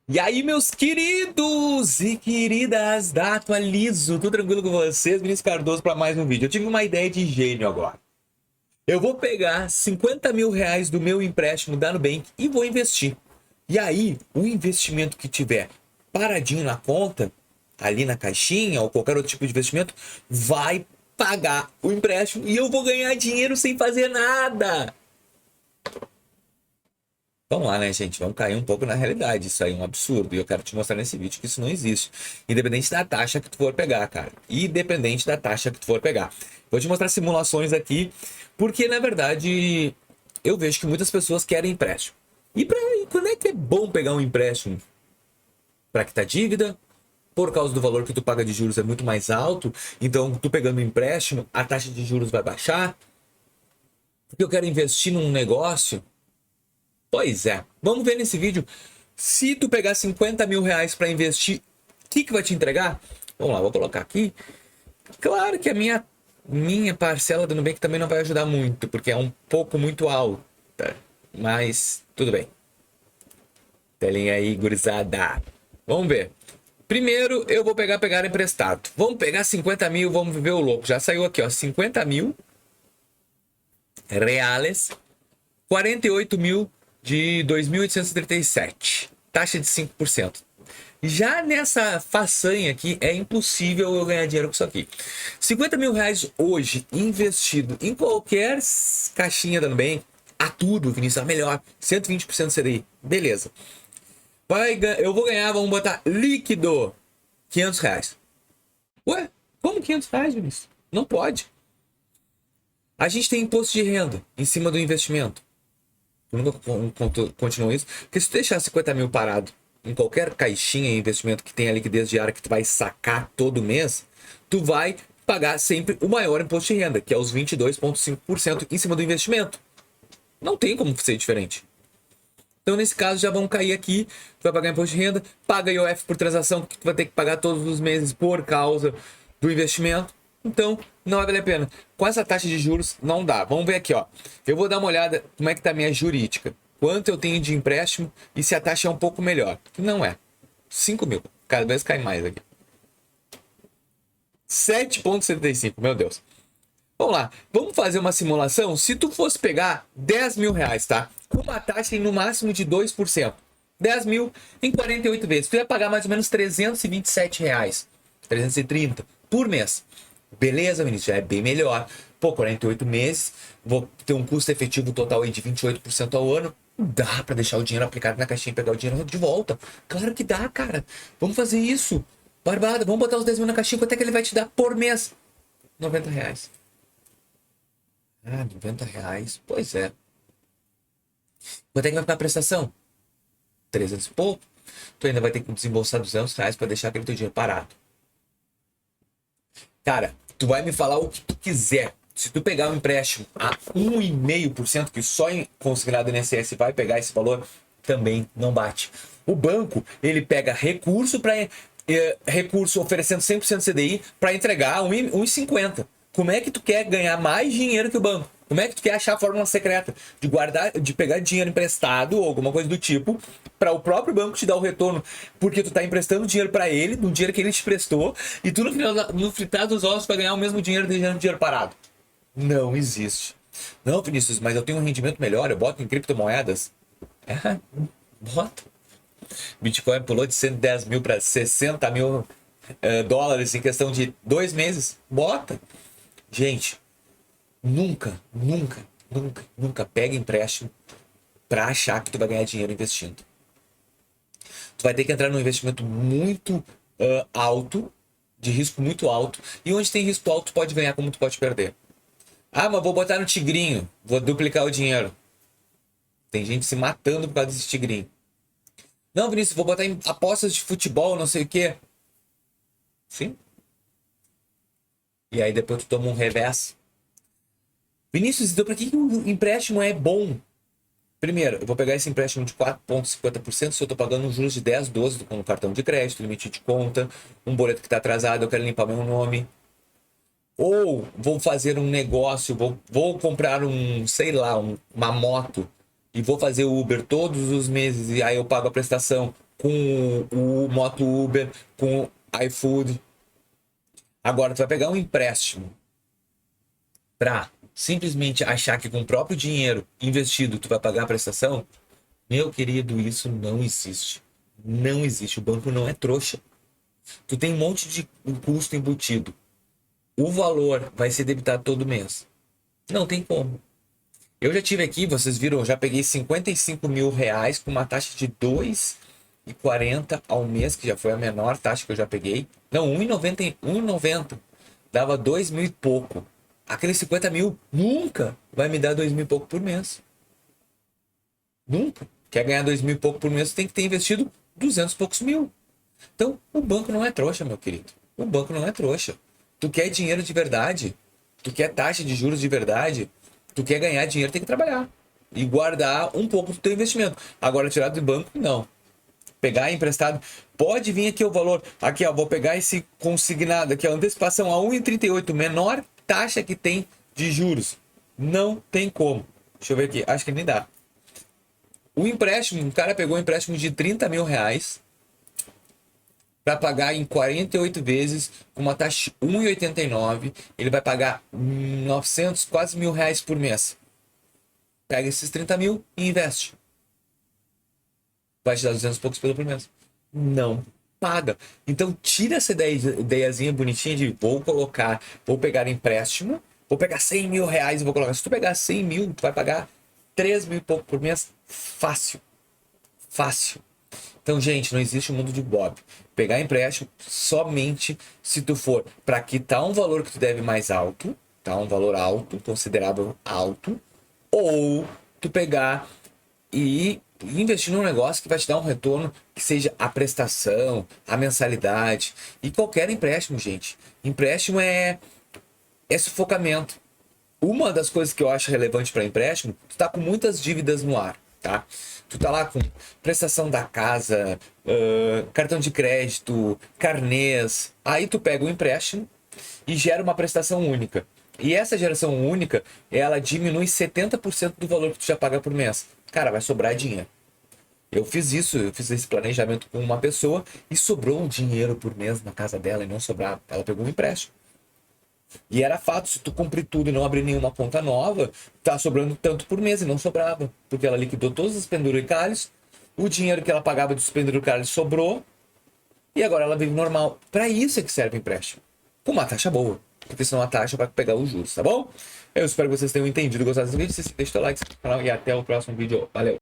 E aí, meus queridos e queridas da Atualizo, tudo tranquilo com vocês? Vinícius Cardoso para mais um vídeo. Eu tive uma ideia de gênio agora. Eu vou pegar 50 mil reais do meu empréstimo da Nubank e vou investir. E aí, o investimento que tiver paradinho na conta, ali na caixinha ou qualquer outro tipo de investimento, vai pagar o empréstimo e eu vou ganhar dinheiro sem fazer nada. Vamos lá, né, gente? Vamos cair um pouco na realidade. Isso aí é um absurdo. E eu quero te mostrar nesse vídeo que isso não existe. Independente da taxa que tu for pegar, cara. Independente da taxa que tu for pegar. Vou te mostrar simulações aqui, porque na verdade eu vejo que muitas pessoas querem empréstimo. E quando é que é bom pegar um empréstimo? Para quitar dívida? Por causa do valor que tu paga de juros é muito mais alto. Então, tu pegando um empréstimo, a taxa de juros vai baixar. Porque eu quero investir num negócio. Pois é, vamos ver nesse vídeo. Se tu pegar 50 mil reais para investir, o que vai te entregar? Vamos lá, vou colocar aqui. Claro que a minha parcela do Nubank também não vai ajudar muito, porque é um pouco muito alta. Mas tudo bem. Telinha aí, gurizada. Vamos ver. Primeiro eu vou pegar emprestado. Vamos pegar 50 mil, vamos viver o louco. Já saiu aqui, ó, 50 mil reais. 48 mil de 2.837, taxa de 5%. Já nessa façanha aqui, é impossível eu ganhar dinheiro com isso aqui. 50 mil reais hoje investido em qualquer caixinha da Nubank, a tudo, Vinícius, a melhor, 120% CDI, beleza. Eu vou ganhar, vamos botar líquido, 500 reais. Ué, como 500 reais, Vinícius? Não pode. A gente tem imposto de renda em cima do investimento. Tu nunca continuou isso? Porque se tu deixar 50 mil parado em qualquer caixinha de investimento que tenha liquidez diária que tu vai sacar todo mês, tu vai pagar sempre o maior imposto de renda, que é os 22,5% em cima do investimento. Não tem como ser diferente. Então, nesse caso, já vão cair aqui, tu vai pagar imposto de renda, paga IOF por transação, que tu vai ter que pagar todos os meses por causa do investimento. Então, não vai valer a pena. Com essa taxa de juros, não dá. Vamos ver aqui, ó. Eu vou dar uma olhada como é que tá a minha jurídica. Quanto eu tenho de empréstimo e se a taxa é um pouco melhor. Não é. 5 mil. Cada vez cai mais aqui. 7,75. Meu Deus. Vamos lá. Vamos fazer uma simulação. Se tu fosse pegar 10 mil reais, tá? Com uma taxa em no máximo de 2%. 10 mil em 48 vezes. Tu ia pagar mais ou menos 327 reais. 330 por mês. Beleza, Vinícius, já é bem melhor. Pô, 48 meses, vou ter um custo efetivo total aí de 28% ao ano. Dá pra deixar o dinheiro aplicado na caixinha e pegar o dinheiro de volta. Claro que dá, cara. Vamos fazer isso. Barbada, vamos botar os 10 mil na caixinha. Quanto é que ele vai te dar por mês? 90 reais. Ah, 90 reais. Pois é. Quanto é que vai ficar a prestação? 300 e pouco. Tu ainda vai ter que desembolsar 200 reais pra deixar aquele teu dinheiro parado. Cara, tu vai me falar o que tu quiser. Se tu pegar um empréstimo a 1,5%, que só em consignado INSS vai pegar esse valor, também não bate. O banco, ele pega recurso para recurso oferecendo 100% CDI para entregar 1,50. Como é que tu quer ganhar mais dinheiro que o banco? Como é que tu quer achar a fórmula secreta de guardar, de pegar dinheiro emprestado ou alguma coisa do tipo para o próprio banco te dar o retorno, porque tu tá emprestando dinheiro para ele, do dinheiro que ele te prestou, e tu no fritar dos ossos vai ganhar o mesmo dinheiro deixando dinheiro parado? Não existe. Não, Vinícius, mas eu tenho um rendimento melhor, eu boto em criptomoedas. É, bota. Bitcoin pulou de 110 mil para 60 mil dólares em questão de 2 meses. Bota. Gente, nunca pega empréstimo para achar que tu vai ganhar dinheiro investindo. Tu vai ter que entrar num investimento muito alto, de risco muito alto, e onde tem risco alto, tu pode ganhar como tu pode perder. Ah, mas vou botar no tigrinho, vou duplicar o dinheiro. Tem gente se matando por causa desse tigrinho. Não, Vinícius, vou botar em apostas de futebol, não sei o quê. Sim. E aí depois tu toma um revés. Vinícius, então pra que o empréstimo é bom? Primeiro, eu vou pegar esse empréstimo de 4,50% se eu estou pagando um juros de 10, 12 com um cartão de crédito, limite de conta, um boleto que está atrasado, eu quero limpar meu nome. Ou vou fazer um negócio, vou comprar sei lá, uma moto e vou fazer o Uber todos os meses e aí eu pago a prestação. com o Moto Uber, com o iFood. Agora, tu vai pegar um empréstimo para simplesmente achar que com o próprio dinheiro investido tu vai pagar a prestação? Meu querido, isso não existe. Não existe. O banco não é trouxa. Tu tem um monte de custo embutido. O valor vai ser debitado todo mês. Não tem como. Eu já tive aqui, vocês viram, eu já peguei 55 mil reais com uma taxa de 2,40 ao mês, que já foi a menor taxa que eu já peguei. Não, 1,90. Dava 2 mil e pouco. Aqueles 50 mil nunca vai me dar 2 mil e pouco por mês. Nunca. Quer ganhar 2 mil e pouco por mês, tem que ter investido 200 e poucos mil. Então, o banco não é trouxa, meu querido. O banco não é trouxa. Tu quer dinheiro de verdade? Tu quer taxa de juros de verdade? Tu quer ganhar dinheiro, tem que trabalhar. E guardar um pouco do teu investimento. Agora, tirar do banco, não. Pegar emprestado. Pode vir aqui o valor. Aqui, ó, vou pegar esse consignado aqui, a antecipação a 1,38, menor taxa que tem de juros. Não tem como. Deixa eu ver aqui. Acho que nem dá. O empréstimo, um cara pegou um empréstimo de 30 mil reais para pagar em 48 vezes, com uma taxa de 1,89. Ele vai pagar 900, quase R$ 1.000 por mês. Pega esses 30 mil e investe. Vai te dar 200 e poucos pelo por mês. Não paga. Então tira essa ideiazinha bonitinha de vou pegar empréstimo, vou pegar 100 mil reais e vou colocar. Se tu pegar 100 mil, tu vai pagar 3 mil e pouco por mês. Fácil. Fácil. Então, gente, não existe um mundo de Bob. Pegar empréstimo somente se tu for para quitar um valor que tu deve mais alto, tá? Um valor alto, considerável alto, ou tu pegar e investir num negócio que vai te dar um retorno que seja a prestação, a mensalidade. E qualquer empréstimo, gente. Empréstimo é sufocamento. Uma das coisas que eu acho relevante para empréstimo, tu tá com muitas dívidas no ar, tá? Tu tá lá com prestação da casa, cartão de crédito, carnês. Aí tu pega o empréstimo e gera uma prestação única. E essa geração única, ela diminui 70% do valor que tu já paga por mês. Cara, vai sobrar dinheiro. Eu fiz esse planejamento com uma pessoa e sobrou um dinheiro por mês na casa dela e não sobrava. Ela pegou um empréstimo. E era fato, se tu cumprir tudo e não abrir nenhuma conta nova, tá sobrando tanto por mês e não sobrava. Porque ela liquidou todos os penduricalhos, o dinheiro que ela pagava dos penduricalhos sobrou, e agora ela vive normal. Para isso é que serve o empréstimo. Com uma taxa boa. Porque senão a taxa vai pegar os juros, tá bom? Eu espero que vocês tenham entendido e gostado desse vídeo. Se deixa o like, se inscreve no canal e até o próximo vídeo. Valeu!